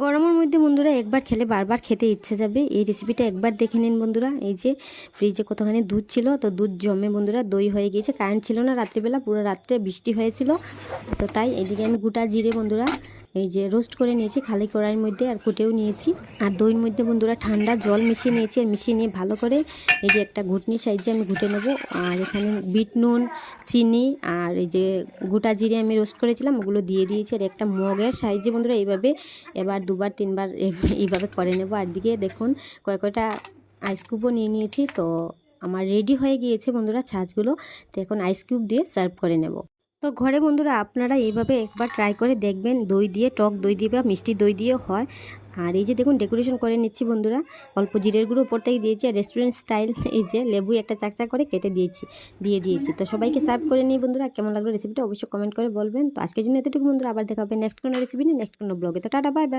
গরমের মধ্যে বন্ধুরা একবার খেলে বারবার খেতে ইচ্ছে যাবে। এই রেসিপিটা একবার দেখে নিন বন্ধুরা। এই যে ফ্রিজে কতখানি দুধ ছিল, তো দুধ জমে বন্ধুরা দই হয়ে গিয়েছে। কারেন্ট ছিল না রাত্রিবেলা, পুরো রাত্রে বৃষ্টি হয়েছিল, তো তাই এদিকে আমি গোটা জিরে বন্ধুরা এই যে রোস্ট করে নিয়েছি খালি কড়াইয়ের মধ্যে, আর কুটেও নিয়েছি। আর দইয়ের মধ্যে বন্ধুরা ঠান্ডা জল মিশিয়ে নিয়েছি, আর মিশিয়ে নিয়ে ভালো করে এই যে একটা ঘুটনির সাইজে আমি ঘুটে নেব। আর এখানে বিট নুন, চিনি আর এই যে গোটা জিরে আমি রোস্ট করেছিলাম ওগুলো দিয়ে দিয়েছি। আর একটা মগের সাইজে বন্ধুরা এইভাবে এবার দুবার তিনবার এইভাবে করে নেব। আর দিকে দেখুন কয়েকটা আইস কিউবও নিয়ে নিয়েছি। তো আমার রেডি হয়ে গিয়েছে বন্ধুরা ছাঁচগুলো। তো এখন আইস কিউব দিয়ে সার্ভ করে নেব। তো ঘরে বন্ধুরা আপনারা এইভাবে একবার ট্রাই করে দেখবেন, দই দিয়ে, টক দই দিয়ে বা মিষ্টি দই দিয়েও হয়। আর এই যে দেখুন ডেকোরেশন করে নিচ্ছি বন্ধুরা, অল্প জিরের গুঁড়ো উপর থেকে দিয়েছি, আর রেস্টুরেন্ট স্টাইল এই যে লেবু একটা চাকচা করে কেটে দিয়ে দিয়েছি। তো সবাইকে সার্ভ করে নিই বন্ধুরা। কেমন লাগলো রেসিপিটা অবশ্যই কমেন্ট করে বলবেন। তো আজকের জন্য এতটুকু বন্ধুরা, আবার দেখা হবে নেক্সট কোনো রেসিপি নিয়ে, নেক্সট কোনো ব্লগে। তো টাটা, বাই বাই।